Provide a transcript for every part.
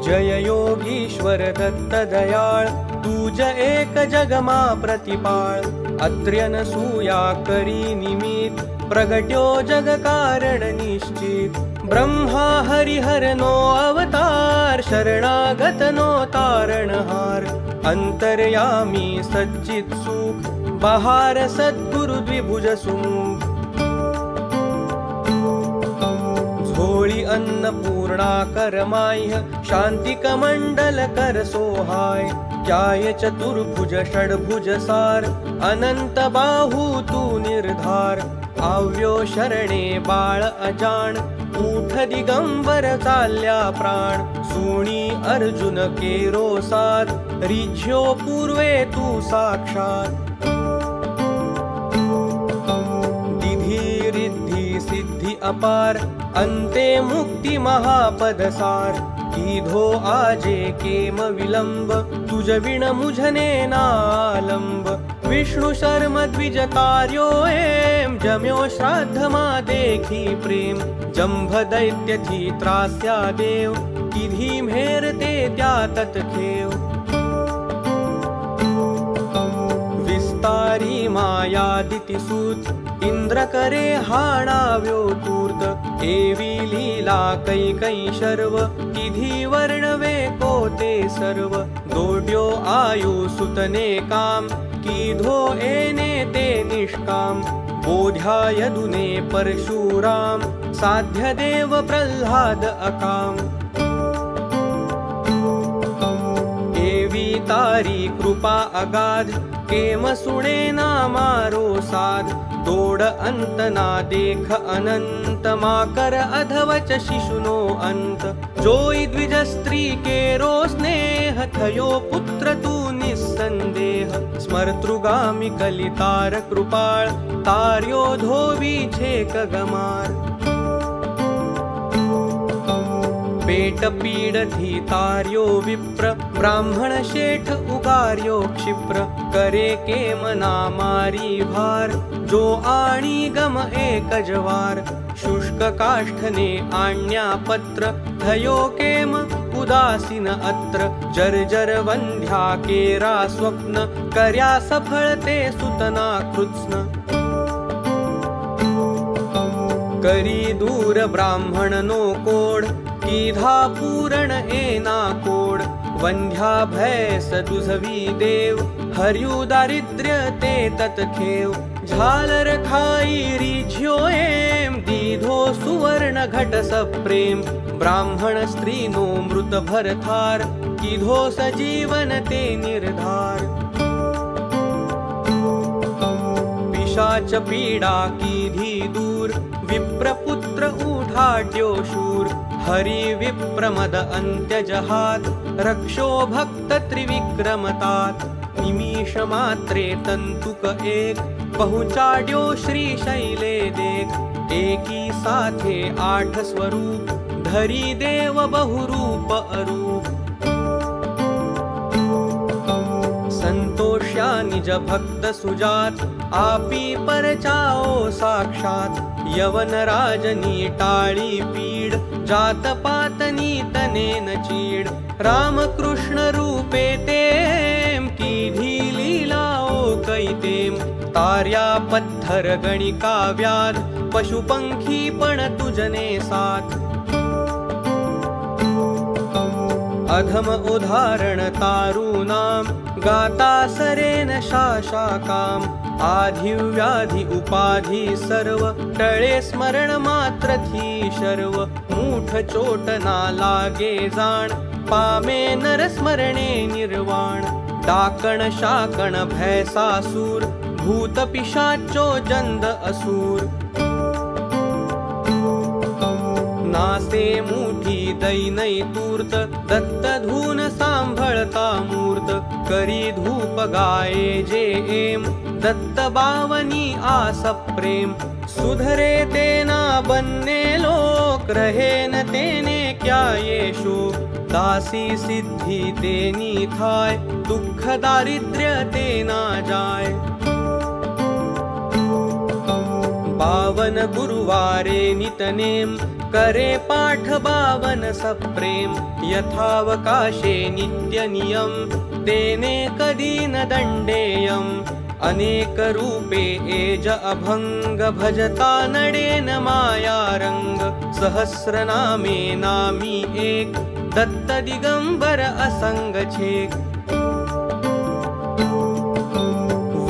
जय योगीश्वर दत्त दयाळ तुझ एक जगमा प्रतिपाळ अत्र्यनसूया करी निमित प्रगट्यो जग कारण निश्चित ब्रह्मा हरिहर नो अवतार शरणागत नो तारणहार अंतर्यामी सच्चित सुख बहार सद्गुरु द्विभुज सुमुख झोळी अन्नपूर्णा करमाह्य शांतिक मंडल कर सोहाय त्याय चतुर्भुज षड्भुज सार अनंत बाहू तू निर्धार आव्यो शरणे बाळ अजाण उठ दिगंबर चालल्या प्राण सुणी अर्जुन केरो साध रिझ्यो पूर्वे तू साक्षात दिधी रिद्धी सिद्धी अपार अंते मुक्ती महापदसार कीधो आजे केम विलंब तुझ विण मुझने नालंब विष्णु शर्म द्विज कार्यो एम जम्यो श्राद्ध मा देखी प्रेम जंभ दैत्य थी त्रास्या देव किधी मेरते त्या तत्खेव विस्तारी माया दितिसूत इंद्र करे हाणाव्यो तूर्त एवी लीला कैकै शर्व किधी वर्णवे कोते सर्व दोड्यो आयु सुतने काम कीधो एने ते निष्काम बोध्याय दुने परशुराम साध्य देव प्रह्लाद अकाम एवी तारी कृपा अगाध केम सुणे ना मारो साध दोड अंत ना देख अनंत मा कर अधवच शिशुनो अंत जोई द्विज स्त्री केरो स्नेह थयो पुत्र तू निस्संदेह स्मर्तृगामी कलितार कृपाळ तार्यो धोवी छेक गमार पेट पीड धी तार्यो विप्र ब्राह्मण शेठ उगार्यो क्षिप्र करे केम नामारी भार जो आणी गम एक जवार शुष्क काष्ठने आण्या पत्र थयो केम उदासीन अत्र जर्जर वंध्या केरा स्वप्न कर्या सफळते सुतना कृत्स्न करी दूर ब्राह्मण नो कोड कीधा पूरण एना कोड वंध्या भैस दुझवी देव हर्यु दारिद्र्य ते तत्खेव झालर खाई रिझ्यो एम दीधो सुवर्ण घट सप्रेम ब्राह्मण स्त्री नो मृत भरथार कीधो सजीवन ते निर्धार पिशाच पीडा कीधी दूर विप्रपुत्र उठाड्यो शूर हरि विप्रमद अंत्य जहात रक्षो भक्त त्रिविक्रमतात निमिष मात्रे तंतुक एक पहुंचाड्यो श्री शैले देख एकी साथे 8 स्वरूप धरी देव बहुरूप अरूप संतोष्या निज भक्त सुजात आपी परचाओ साक्षात यवन राजनी टाळी पीड जात पातनी तनेन चीड रामकृष्ण रूपे तेम कीधी लीलाओ कैतेम तार्या पत्थर गणिका व्याध पशुपंखी पण तुझने साथ अधम उदाहरण तारूनाम गाता सरेन शाशाकाम आधि व्याधि उपाधि सर्व टळे स्मरण मात्र थी शर्व मूठ चोट ना लागे जाण पामे नर स्मरणे निर्वाण डाकण शाकण भैसासूर भूत पिशाचो जंद असुर नासे मुठी दैनै तूर्त दत्त धून सांभळता मूर्त करी धूप गाये जे एम दत्त बावनी आस प्रेम सुधरे तेना बन्ने लोक रहे न तेने क्या येशो दासी सिद्धि तेनी थाय दुख दारिद्र्य तेना जाय पावन गुरुवारे नितनेम करे पाठ 52 सप्रेम यथावकाशे नित्य नियम तेने कधी न दंडेयम अनेक रूपे एज अभंग भजता नडेन माया रंग सहस्रनामे नामी एक दत्त दिगंबर असंग छेक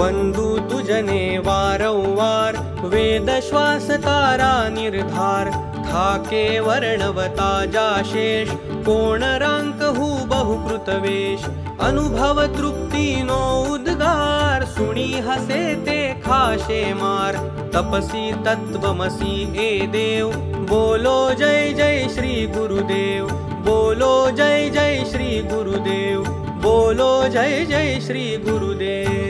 वंदू तुजने वारंवार वेद श्वास तारा निर्धार थाके वर्णवता जाशेष कोण रांक हु बहुकृतवेश अनुभव तृप्ती नो उद्गार सुणी हसे ते खाशे मार तपसी तत्वमसी ए देव बोलो जय जय श्री गुरुदेव बोलो जय जय श्री गुरुदेव बोलो जय जय श्री गुरुदेव।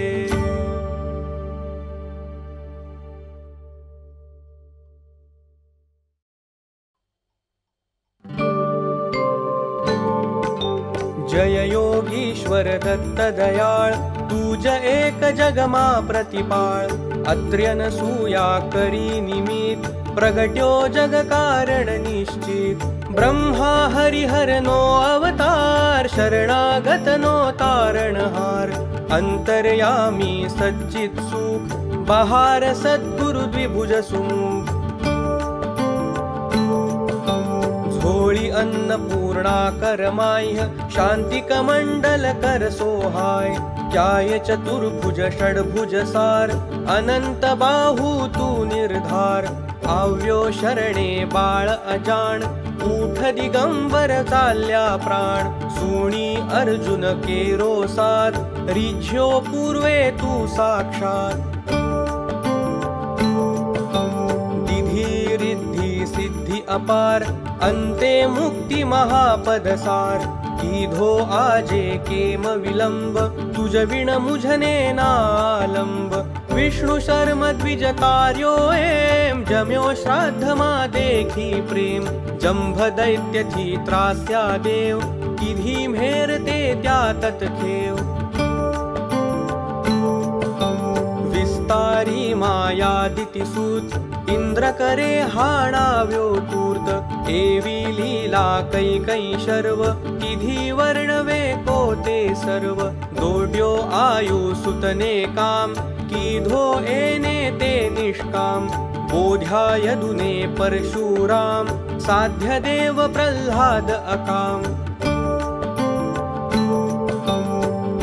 जय योगीश्वर दत्त दयाळ तुझ एक जगमा प्रतिपाळ अत्र्यन सूया करी निमित प्रगट्यो जग कारण निश्चित ब्रह्मा हरिहर नो अवतार शरणागत नो तारणहार अंतर्यामी सच्चित सुख बहार सद्गुरु द्विभुज सुमुख झोळी अन्नपूर्णा करमाह्य शांती कमंडल कर सोहाय त्याय चतुर्भुज षड्भुज सार अनंत बाहू तू निर्धार आव्यो शरणे बाळ अजान ऊठ दिगंबर चालल्या प्राण सुणी अर्जुन केरो साथ रिझ्यो पूर्वे तू साक्षात दिधी रिद्धी सिद्धी अपार अंते मुक्ति महापदसार कीधो आजे केम विलंब तुझ विण मुझने नालंब विष्णु शर्म द्विज कार्यो एम जम्यो श्राद्ध मा देखी प्रेम जंभ दैत्य थी त्रास्या देव किधी मेरते त्या तत्खेव विस्तारी माया दितिसूत इंद्र करे हाणाव्यो तूर्त एवी लीला कै शर्व किधी वर्णवे कोते सर्व दोड्यो आयु सुतने काम कीधो एने ते निष्काम बोध्या यदुने परशुराम साध्य देव प्रह्लाद अकाम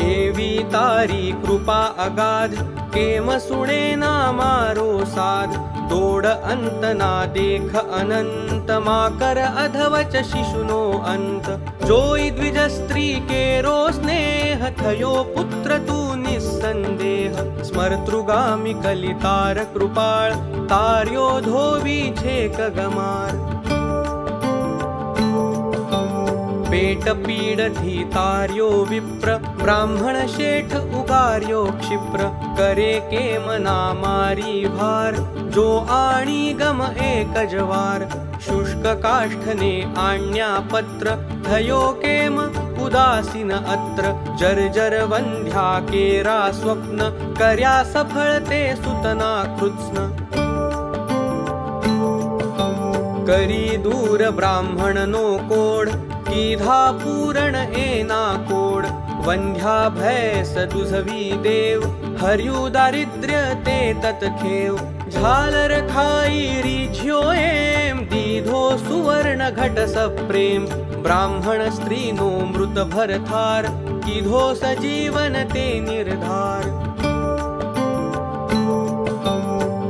एवी तारी कृपा अगाध केम सुणे ना मारो साध दोड अंत ना देख अनंत मा कर अधवच शिशुनो अंत जोई द्विज स्त्री केरो स्नेह थयो पुत्र तू निस्संदेह स्मर्तृगामी कलितार कृपाळ तार्यो धोवी छेक गमार पेट पीड धीतार्यो विप्र ब्राह्मण शेठ उगार्यो क्षिप्र करे केम नामारी भार जो आणी गम एक जवार शुष्क काष्ठने आण्या पत्र थयो केम उदासीन अत्र जर्जर वंध्या केरा स्वप्न कर्या सफळते सुतना कृत्स्न करी दूर ब्राह्मण नो कोड कीधा पूरण एना कोड वंध्या भैस दुझवी देव हर्यु दारिद्र्य ते तत्खेव झालर खाई रिझ्यो एम दीधो सुवर्ण घट सप्रेम ब्राह्मण स्त्री नो मृत भरथार कीधो सजीवन ते निर्धार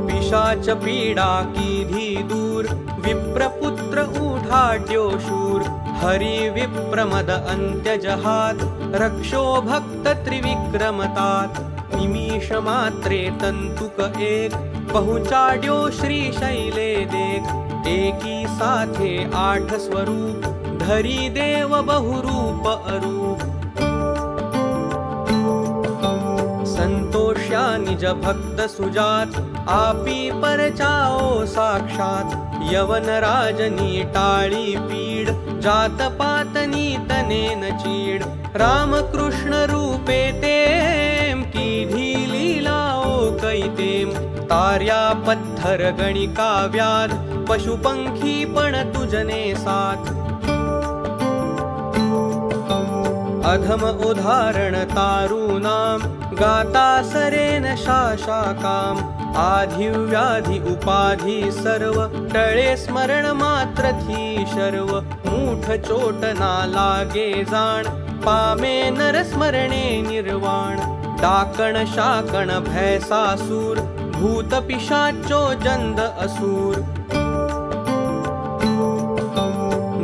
पिशाच पीडा कीधी दूर विप्रपुत्र उठाड्यो शूर हरि विप्रमद अंत्यजहात रक्षो भक्त त्रिविक्रमतात निमिष मात्रे तंतुक एक पहुँचाड्यो श्री शैले देख एकी साथे 8 स्वरूप धरी देव बहुरूप अरूप संतोष्या निज भक्त सुजात आपी परचाओ साक्षात यवन राजनी टाळी पीड जात पातनी तनेन चीड रामकृष्ण रूपे तेम कीधी लीलाओ कैतेम तार्या पत्थर गणिका व्याध पशुपंखी पण तुजने साथ अधम उदाहरण तारूनाम गाता सरेन शाशाकाम आधिव्याधि उपाधि सर्व टळे स्मरण मात्र थी शर्व मूठ चोट ना लागे जाण पामे नर स्मरणे निर्वाण डाकण शाकण भैसासूर भूत पिशाचो जंद असुर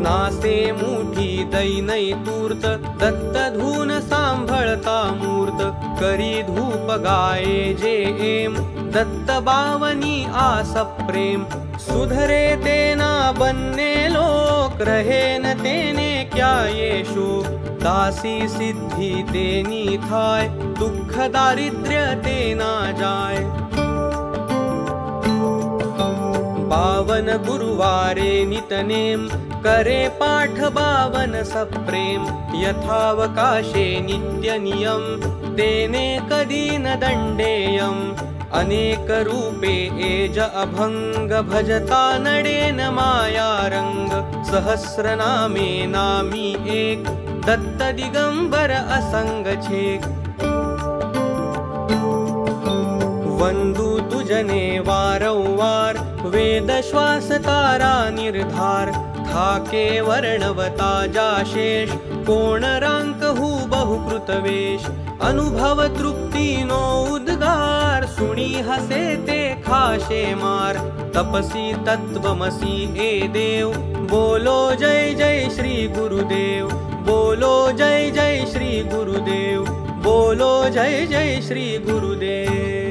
नासे मुठी दैनै तूर्त दत्त धून सांभळता मूर्त करी धूप गाये जे एम दत्त बावनी आस प्रेम सुधरे तेना बन्ने लोक रहे न तेने क्या ये शोक दासी सिद्धि तेनी थाय दुख दारिद्र्य तेना जाय बावन गुरुवारे नितनेम करे पाठ बावन सप्रेम यथावकाशे नित्य नियम तेने कदी न दंडेयम अनेक रूपे एज अभंग भजता नडेन माया रंग सहस्र नामे नामी एक दत्त दिगंबर असंग छेक वंदू तुजने वारंवार वेद श्वास तारा निर्धार थाके वर्णवता जाशेष कोण रांक हु बहुकृतवेश अनुभव तृप्ती नो उद्गार सुनी हसे ते खाशे मार तपसी तत्वमसी ए देव बोलो जय जय श्री गुरुदेव बोलो जय जय श्री गुरुदेव बोलो जय जय श्री गुरुदेव।